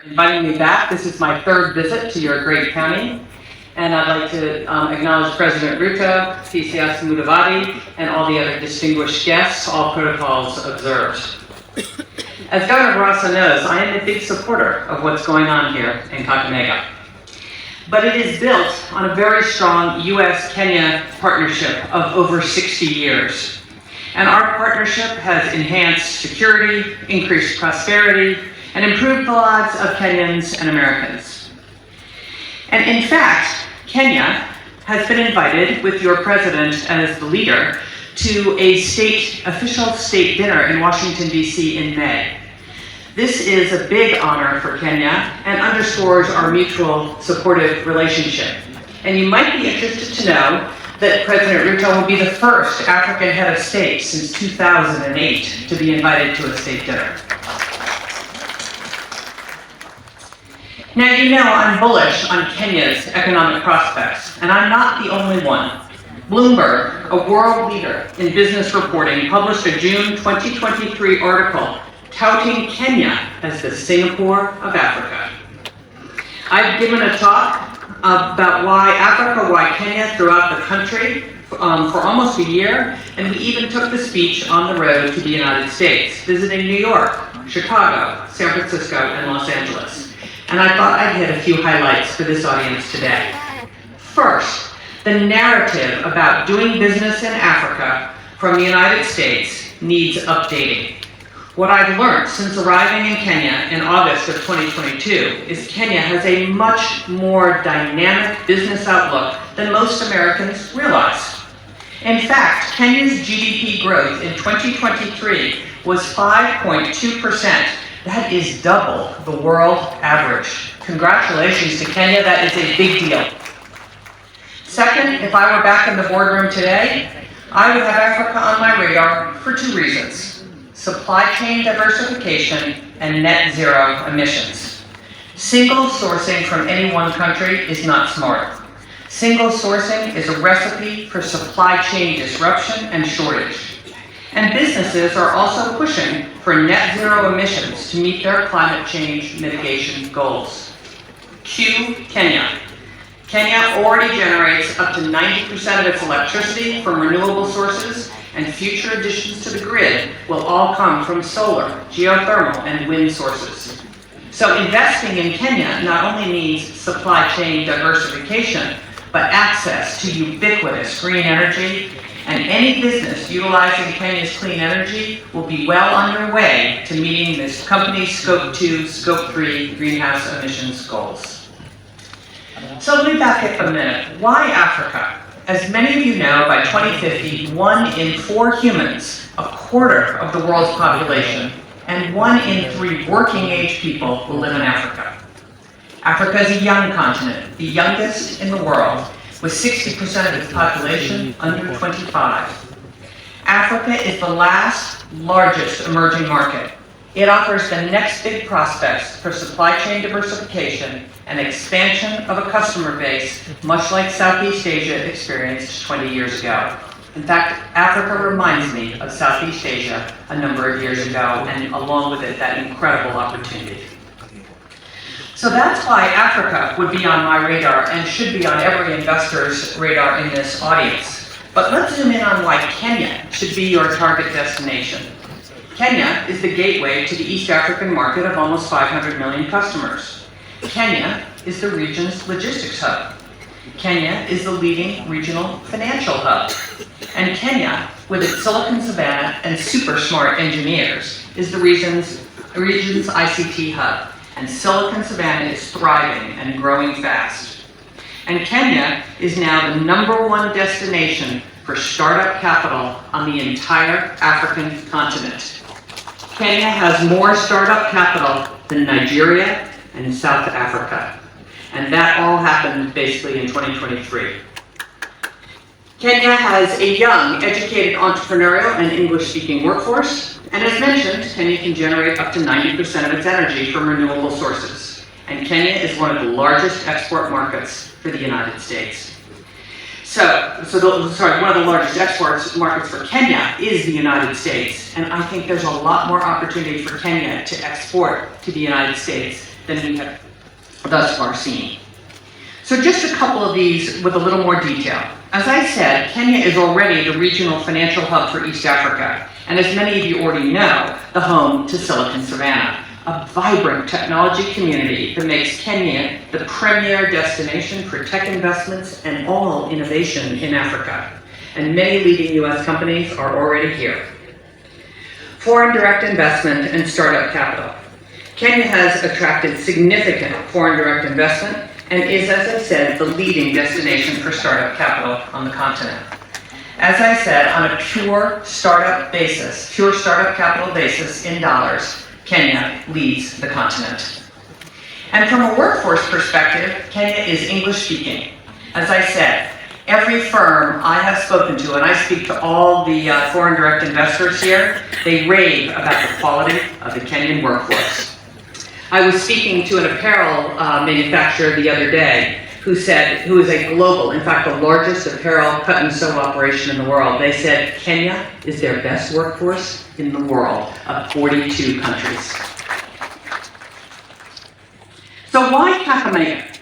Inviting me back. This is my third visit to your great county, and I'd like to acknowledge President Ruto, PCS Mudavadi, and all the other distinguished guests, all protocols observed. As Governor Barraza knows, I am a big supporter of what's going on here in Kakamega. But it is built on a very strong U.S.-Kenya partnership of over 60 years. And our partnership has enhanced security, increased prosperity, and improved the lives of Kenyans and Americans. And in fact, Kenya has been invited, with your president as the leader, to a official state dinner in Washington, D.C. in May. This is a big honor for Kenya and underscores our mutual supportive relationship. And you might be interested to know that President Ruto will be the first African head of state since 2008 to be invited to a state dinner. Now, you know I'm bullish on Kenya's economic prospects, and I'm not the only one. Bloomberg, a world leader in business reporting, published a June 2023 article touting Kenya as the Singapore of Africa. I've given a talk about why Kenya throughout the country for almost a year, and we even took the speech on the road to the United States, visiting New York, Chicago, San Francisco, and Los Angeles. And I thought I'd hit a few highlights for this audience today. First, the narrative about doing business in Africa from the United States needs updating. What I've learned since arriving in Kenya in August of 2022 is Kenya has a much more dynamic business outlook than most Americans realize. In fact, Kenya's GDP growth in 2023 was 5.2%. That is double the world average. Congratulations to Kenya, that is a big deal. Second, if I were back in the boardroom today, I would have Africa on my radar for two reasons: supply chain diversification and net zero emissions. Single sourcing from any one country is not smart. Single sourcing is a recipe for supply chain disruption and shortage. And businesses are also pushing for net zero emissions to meet their climate change mitigation goals. Cue Kenya. Kenya already generates up to 90% of its electricity from renewable sources, and future additions to the grid will all come from solar, geothermal, and wind sources. So investing in Kenya not only means supply chain diversification, but access to ubiquitous green energy, and any business utilizing Kenya's clean energy will be well underway to meeting this company's Scope 2, Scope 3 greenhouse emissions goals. So let me back up a minute. Why Africa? As many of you know, by 2050, 1 in 4 humans, a quarter of the world's population, and 1 in 3 working-age people will live in Africa. Africa is a young continent, the youngest in the world, with 60% of its population under 25. Africa is the largest emerging market. It offers the next big prospects for supply chain diversification and expansion of a customer base, much like Southeast Asia experienced 20 years ago. In fact, Africa reminds me of Southeast Asia a number of years ago, and along with it, that incredible opportunity. So that's why Africa would be on my radar and should be on every investor's radar in this audience. But let's zoom in on why Kenya should be your target destination. Kenya is the gateway to the East African market of almost 500 million customers. Kenya is the region's logistics hub. Kenya is the leading regional financial hub. And Kenya, with its Silicon Savannah and super smart engineers, is the region's ICT hub. And Silicon Savannah is thriving and growing fast. And Kenya is now the #1 destination for startup capital on the entire African continent. Kenya has more startup capital than Nigeria and South Africa. And that all happened basically in 2023. Kenya has a young, educated, entrepreneurial, and English-speaking workforce. And as mentioned, Kenya can generate up to 90% of its energy from renewable sources. And Kenya is one of the largest export markets for the United States. One of the largest export markets for Kenya is the United States. And I think there's a lot more opportunity for Kenya to export to the United States than we have thus far seen. So just a couple of these with a little more detail. As I said, Kenya is already the regional financial hub for East Africa, and as many of you already know, the home to Silicon Savannah, a vibrant technology community that makes Kenya the premier destination for tech investments and all innovation in Africa. And many leading US companies are already here. Foreign direct investment and startup capital. Kenya has attracted significant foreign direct investment and is, as I said, the leading destination for startup capital on the continent. As I said, on a pure startup capital basis in dollars, Kenya leads the continent. And from a workforce perspective, Kenya is English speaking. As I said, every firm I have spoken to, and I speak to all the foreign direct investors here, they rave about the quality of the Kenyan workforce. I was speaking to an apparel manufacturer the other day who is a global, in fact, the largest apparel cut and sew operation in the world. They said Kenya is their best workforce in the world of 42 countries. So why Kakamega?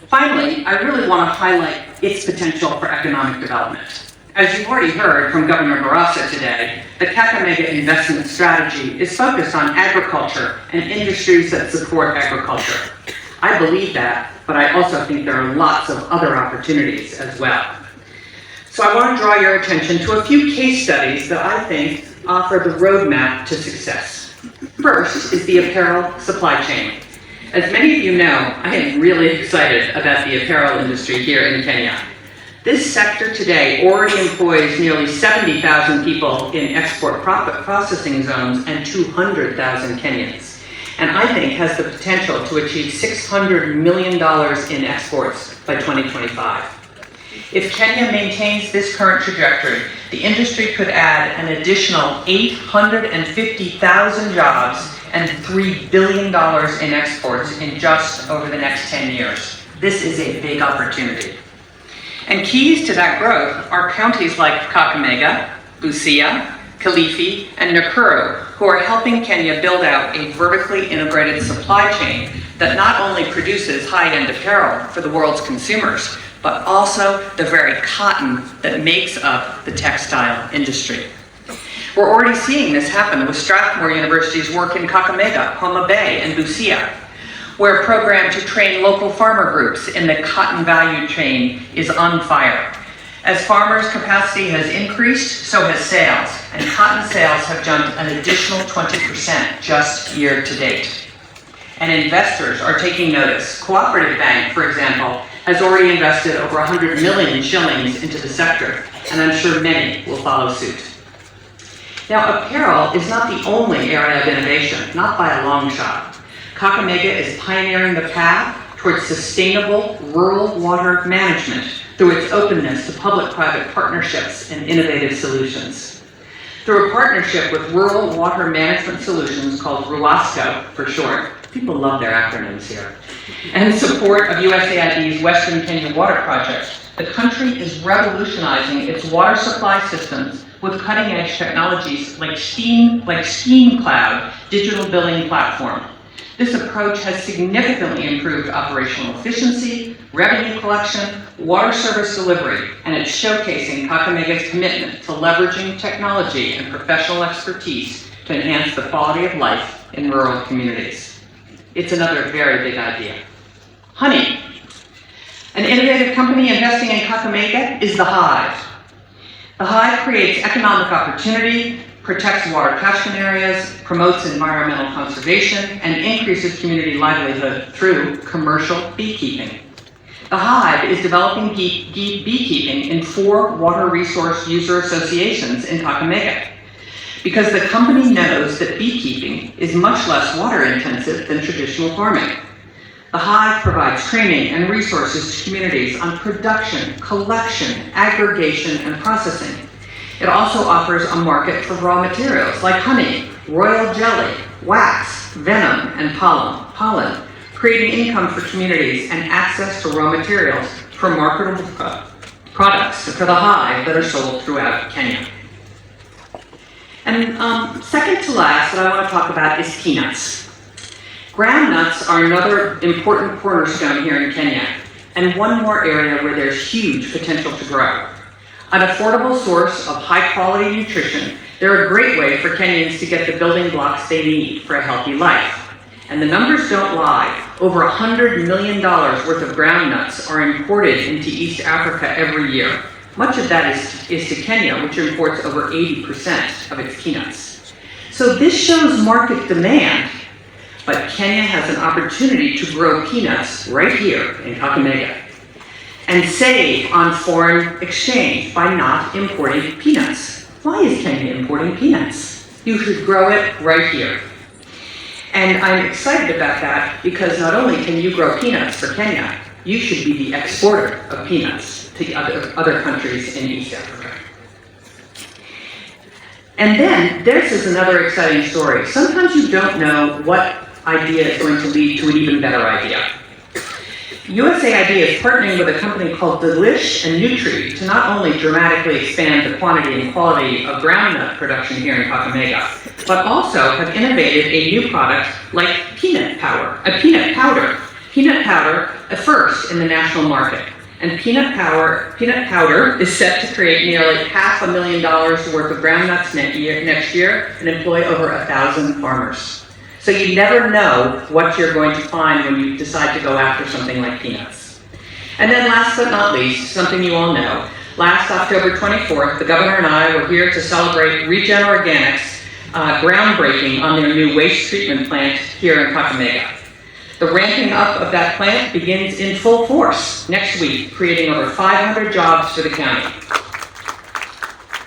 Finally, I really want to highlight its potential for economic development. As you've already heard from Governor Barasa today, the Kakamega investment strategy is focused on agriculture and industries that support agriculture. I believe that, but I also think there are lots of other opportunities as well. So I want to draw your attention to a few case studies that I think offer the roadmap to success. First is the apparel supply chain. As many of you know, I am really excited about the apparel industry here in Kenya. This sector today already employs nearly 70,000 people in export processing zones and 200,000 Kenyans, and I think has the potential to achieve $600 million in exports by 2025. If Kenya maintains this current trajectory, the industry could add an additional 850,000 jobs and $3 billion in exports in just over the next 10 years. This is a big opportunity. And keys to that growth are counties like Kakamega, Busia, Kilifi, and Nakuru, who are helping Kenya build out a vertically integrated supply chain that not only produces high-end apparel for the world's consumers, but also the very cotton that makes up the textile industry. We're already seeing this happen with Strathmore University's work in Kakamega, Homa Bay, and Busia, where a program to train local farmer groups in the cotton value chain is on fire. As farmers' capacity has increased, so has sales, and cotton sales have jumped an additional 20% just year to date. And investors are taking notice. Cooperative Bank, for example, has already invested over 100 million shillings into the sector, and I'm sure many will follow suit. Now, apparel is not the only area of innovation, not by a long shot. Kakamega is pioneering the path towards sustainable rural water management through its openness to public-private partnerships and innovative solutions. Through a partnership with Rural Water Management Solutions called RUWASCO for short, people love their acronyms here, and support of USAID's Western Kenya Water Project, the country is revolutionizing its water supply systems with cutting-edge technologies like Steam Cloud digital billing platform. This approach has significantly improved operational efficiency, revenue collection, water service delivery, and it's showcasing Kakamega's commitment to leveraging technology and professional expertise to enhance the quality of life in rural communities. It's another very big idea. Honey. An innovative company investing in Kakamega is The Hive. The Hive creates economic opportunity, protects water catchment areas, promotes environmental conservation, and increases community livelihood through commercial beekeeping. The Hive is developing beekeeping in 4 water resource user associations in Kakamega, because the company knows that beekeeping is much less water intensive than traditional farming. The Hive provides training and resources to communities on production, collection, aggregation, and processing. It also offers a market for raw materials like honey, royal jelly, wax, venom, and pollen, creating income for communities and access to raw materials for marketable products for the Hive that are sold throughout Kenya. And second to last that I want to talk about is peanuts. Groundnuts are another important cornerstone here in Kenya, and one more area where there's huge potential to grow. An affordable source of high-quality nutrition, they're a great way for Kenyans to get the building blocks they need for a healthy life. And the numbers don't lie. Over $100 million worth of groundnuts are imported into East Africa every year. Much of that is to Kenya, which imports over 80% of its peanuts. So this shows market demand, but Kenya has an opportunity to grow peanuts right here in Kakamega and save on foreign exchange by not importing peanuts. Why is Kenya importing peanuts? You should grow it right here. And I'm excited about that because not only can you grow peanuts for Kenya, you should be the exporter of peanuts to other countries in East Africa. And then this is another exciting story. Sometimes you don't know what idea is going to lead to an even better idea. USAID is partnering with a company called Delish and Nutri to not only dramatically expand the quantity and quality of groundnut production here in Kakamega, but also have innovated a new product like peanut powder. Peanut powder, a first in the national market. And peanut powder is set to create nearly $500,000 worth of groundnuts next year and employ over 1,000 farmers. So you never know what you're going to find when you decide to go after something like peanuts. And then last but not least, something you all know, last October 24th, the governor and I were here to celebrate Regen Organics' groundbreaking on their new waste treatment plant here in Kakamega. The ramping up of that plant begins in full force next week, creating over 500 jobs for the county.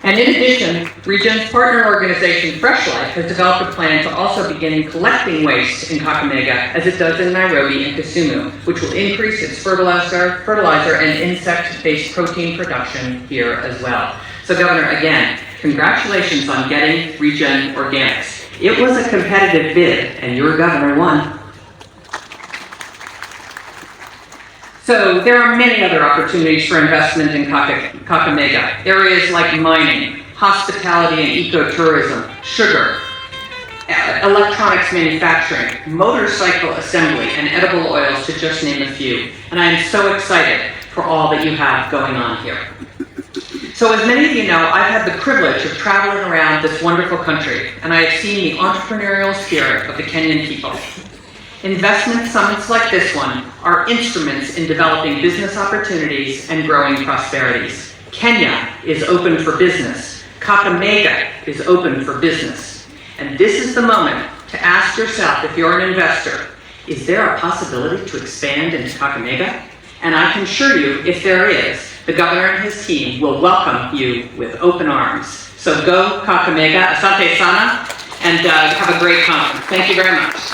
And in addition, Regen's partner organization, Fresh Life, has developed a plan to also begin collecting waste in Kakamega, as it does in Nairobi and Kisumu, which will increase its fertilizer and insect-based protein production here as well. So Governor, again, congratulations on getting Regen Organics. It was a competitive bid, and your governor won. So there are many other opportunities for investment in Kakamega. Areas like mining, hospitality and ecotourism, sugar, electronics manufacturing, motorcycle assembly, and edible oils, to just name a few. And I am so excited for all that you have going on here. So as many of you know, I've had the privilege of traveling around this wonderful country, and I have seen the entrepreneurial spirit of the Kenyan people. Investment summits like this one are instruments in developing business opportunities and growing prosperities. Kenya is open for business. Kakamega is open for business. And this is the moment to ask yourself, if you're an investor, is there a possibility to expand into Kakamega? And I can assure you, if there is, the governor and his team will welcome you with open arms. So go Kakamega, asante sana, and have a great conference. Thank you very much.